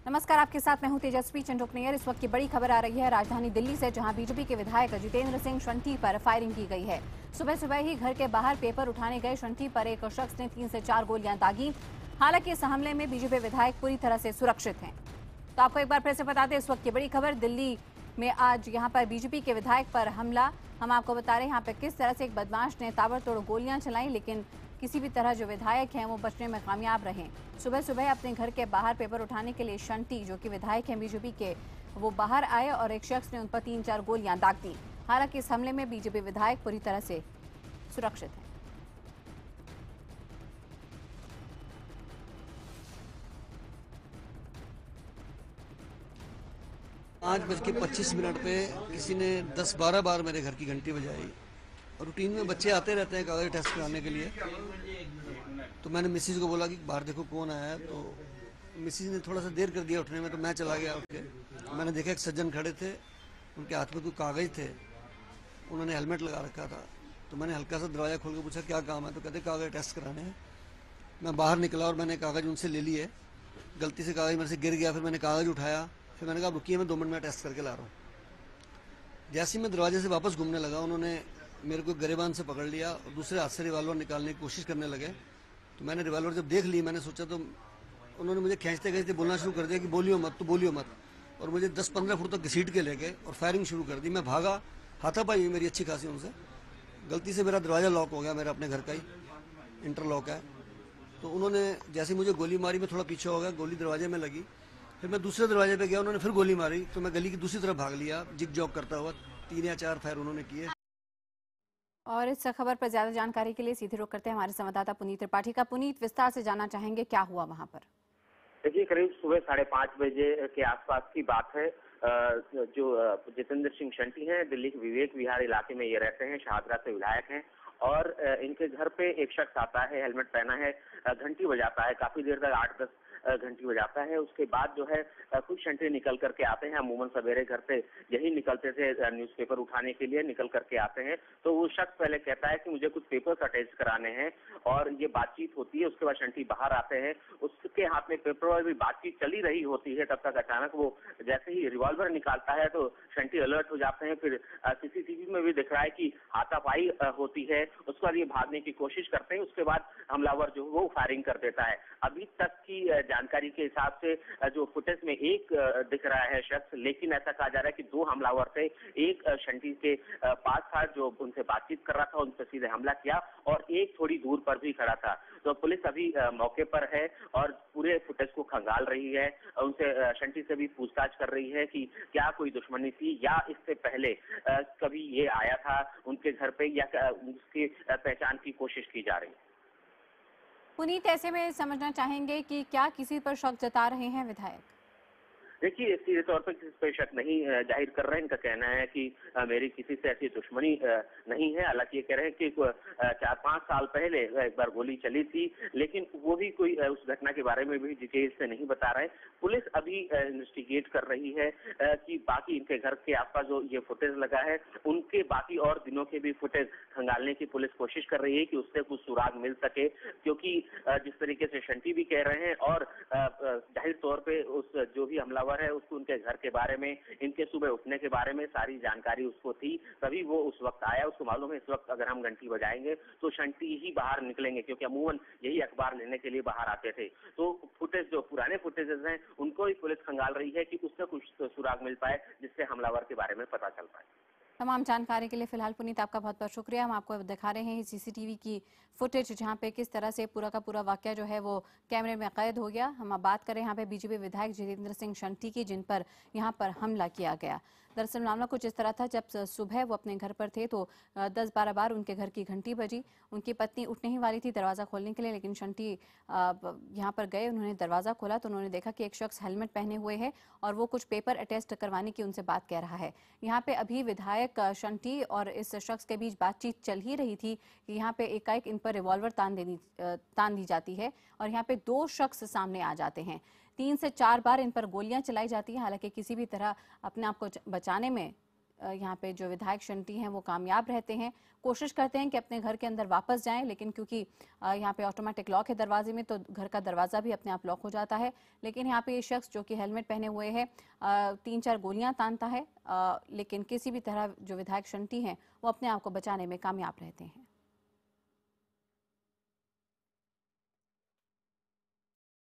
नमस्कार, आपके साथ मैं हूं तेजस्वी चंडोकनेर। इस वक्त की बड़ी खबर आ रही है राजधानी दिल्ली से, जहां बीजेपी के विधायक जितेंद्र सिंह शंठी पर फायरिंग की गई है। सुबह सुबह ही घर के बाहर पेपर उठाने गए शंठी पर एक शख्स ने 3 से 4 गोलियां दागी। हालांकि इस हमले में बीजेपी विधायक पूरी तरह से सुरक्षित हैं। तो आपको एक बार फिर से बता दें, इस वक्त की बड़ी खबर दिल्ली में आज यहां पर बीजेपी के विधायक पर हमला। हम आपको बता रहे हैं यहाँ पे किस तरह से एक बदमाश ने ताबड़तोड़ गोलियां चलाई, लेकिन किसी भी तरह जो विधायक हैं वो बचने में कामयाब रहे। सुबह सुबह अपने घर के बाहर पेपर उठाने के लिए शंटी, जो कि विधायक हैं बीजेपी के, वो बाहर आए और एक शख्स ने उन पर 3-4 गोलियां दाग दी। हालांकि इस हमले में बीजेपी विधायक पूरी तरह से सुरक्षित हैं। 5:25 पे किसी ने 10-12 बार मेरे घर की घंटी बजाई। और रूटीन में बच्चे आते रहते हैं कागज टेस्ट कराने के लिए। तो मैंने मिसिज को बोला कि बाहर देखो कौन आया है। तो मिसिज ने थोड़ा सा देर कर दिया उठने में, तो मैं चला गया उठ के। मैंने देखा एक सज्जन खड़े थे, उनके हाथ में कोई कागज थे, उन्होंने हेलमेट लगा रखा था। तो मैंने हल्का सा दरवाज़ा खोल के पूछा क्या काम है, तो कहते कागज टेस्ट कराने हैं। मैं बाहर निकला और मैंने कागज उनसे ले लिए। गलती से कागज मेरे से गिर गया, फिर मैंने कागज उठाया। फिर मैंने कहा रुकिए, मैं 2 मिनट में टेस्ट करके ला रहा हूँ। जैसे ही मैं दरवाजे से वापस घूमने लगा, उन्होंने मेरे को गरेबान से पकड़ लिया और दूसरे हाथ से रिवॉल्वर निकालने की कोशिश करने लगे। तो मैंने रिवॉल्वर जब देख ली, मैंने सोचा, तो उन्होंने मुझे खींचते खींचते बोलना शुरू कर दिया कि बोलियो मत, तो बोलियो मत। और मुझे 10-15 फुट तक घसीट के ले गए और फायरिंग शुरू कर दी। मैं भागा, हाथापाई हुई मेरी अच्छी खासी उनसे। गलती से मेरा दरवाज़ा लॉक हो गया, मेरा अपने घर का ही इंटरलॉक है। तो उन्होंने जैसे मुझे गोली मारी, मैं थोड़ा पीछे हो गया, गोली दरवाजे में लगी। फिर मैं दूसरे दरवाजे पे गया, उन्होंने फिर गोली मारी, तो मैं गली की दूसरी तरफ भाग लिया जिग जॉग करता हुआ। 3 या 4 फायर उन्होंने किए। और इस खबर पर ज्यादा जानकारी के लिए सीधे रुख करते हैं हमारे संवाददाता पुनीत त्रिपाठी का। पुनीत, विस्तार से जानना चाहेंगे क्या हुआ वहां पर। देखिए, करीब सुबह 5:30 बजे के आसपास की बात है। जो जितेंद्र सिंह शंठी हैं, दिल्ली के विवेक विहार इलाके में ये रहते हैं, शाहदरा से विधायक हैं। और इनके घर पे एक शख्स आता है, हेलमेट पहना है, घंटी बजाता है, काफी देर तक 8-10 घंटी बजाता है। उसके बाद जो है खुद शंठी निकल करके आते हैं। अमूमन सवेरे घर से यही निकलते थे न्यूज़पेपर उठाने के लिए, निकल करके आते हैं। तो वो शख्स पहले कहता है कि मुझे कुछ पेपर्स अटैच कराने हैं, और ये बातचीत होती है। उसके बाद शंठी बाहर आते हैं, उसके हाथ में पेपर और भी बातचीत चली रही होती है। तब तक अचानक वो जैसे ही रिवॉल्वर निकालता है तो शंठी अलर्ट हो जाते हैं। फिर सीसीटीवी में भी दिख रहा है कि हाथापाई होती है। उसके बाद ये भागने की कोशिश करते हैं। उसके बाद हमलावर जो वो फायरिंग कर देता है। अभी तक की जानकारी के हिसाब से जो फुटेज में एक दिख रहा है शख्स, लेकिन ऐसा कहा जा रहा है कि 2 हमलावर थे। एक शंठी के पास था जो उनसे बातचीत कर रहा था, उन पर सीधे हमला किया, और एक थोड़ी दूर पर भी खड़ा था। तो पुलिस अभी मौके पर है और पूरे फुटेज को खंगाल रही है। उनसे शंठी से भी पूछताछ कर रही है कि क्या कोई दुश्मनी थी, या इससे पहले कभी ये आया था उनके घर पे, या उसकी पहचान की कोशिश की जा रही है। पुनीत, ऐसे में समझना चाहेंगे कि क्या किसी पर शक जता रहे हैं विधायक। देखिए, सीधे तौर पर किसी पे शक नहीं जाहिर कर रहे हैं। इनका कहना है कि मेरी किसी से ऐसी दुश्मनी नहीं है। हालांकि ये कह रहे हैं कि 4-5 साल पहले एक बार गोली चली थी, लेकिन वो भी कोई उस घटना के बारे में भी डिटेल से नहीं बता रहे। पुलिस अभी इन्वेस्टिगेट कर रही है कि बाकी इनके घर के आसपास जो ये फुटेज लगा है, उनके बाकी और दिनों के भी फुटेज खंगालने की पुलिस कोशिश कर रही है कि उससे कुछ सुराग मिल सके। क्योंकि जिस तरीके से शंठी भी कह रहे हैं, और जाहिर तौर पे उस जो भी हमलावर है उसको उनके घर के बारे में, इनके सुबह उठने के बारे में सारी जानकारी उसको थी, तभी वो उस वक्त आया। उसको मालूम है इस वक्त अगर हम घंटी बजाएंगे तो शंटी ही बाहर निकलेंगे, क्योंकि अमूमन यही अखबार लेने के लिए बाहर आते थे। तो फुटेज, जो पुराने फुटेजेस हैं, उनको ही पुलिस खंगाल रही है कि उससे कुछ सुराग मिल पाए, जिससे हमलावर के बारे में पता चल पाए। तमाम जानकारी के लिए फिलहाल पुनीत आपका बहुत बहुत शुक्रिया। हम आपको दिखा रहे हैं सीसीटीवी की फुटेज, जहां पे किस तरह से पूरा का पूरा वाकया जो है वो कैमरे में कैद हो गया। हम अब बात करें यहाँ पे बीजेपी विधायक जितेंद्र सिंह शंठी की, जिन पर यहाँ पर हमला किया गया। दरअसल मामला कुछ इस तरह था, जब सुबह वो अपने घर पर थे तो 10-12 बार उनके घर की घंटी बजी। उनकी पत्नी उठने ही वाली थी दरवाज़ा खोलने के लिए, लेकिन शंठी यहाँ पर गए, उन्होंने दरवाज़ा खोला तो उन्होंने देखा कि एक शख्स हेलमेट पहने हुए है और वो कुछ पेपर अटेस्ट करवाने की उनसे बात कह रहा है। यहाँ पे अभी विधायक शंठी और इस शख्स के बीच बातचीत चल ही रही थी कि यहाँ पे एकाएक इन पर रिवॉल्वर तान दी जाती है और यहाँ पे 2 शख्स सामने आ जाते हैं। 3 से 4 बार इन पर गोलियां चलाई जाती हैं। हालांकि किसी भी तरह अपने आप को बचाने में यहाँ पे जो विधायक शंटी हैं वो कामयाब रहते हैं, कोशिश करते हैं कि अपने घर के अंदर वापस जाएं, लेकिन क्योंकि यहाँ पे ऑटोमेटिक लॉक है दरवाजे में, तो घर का दरवाज़ा भी अपने आप लॉक हो जाता है। लेकिन यहाँ पे ये शख्स जो कि हेलमेट पहने हुए है 3-4 गोलियां तानता है, लेकिन किसी भी तरह जो विधायक शंटी हैं वो अपने आप को बचाने में कामयाब रहते हैं।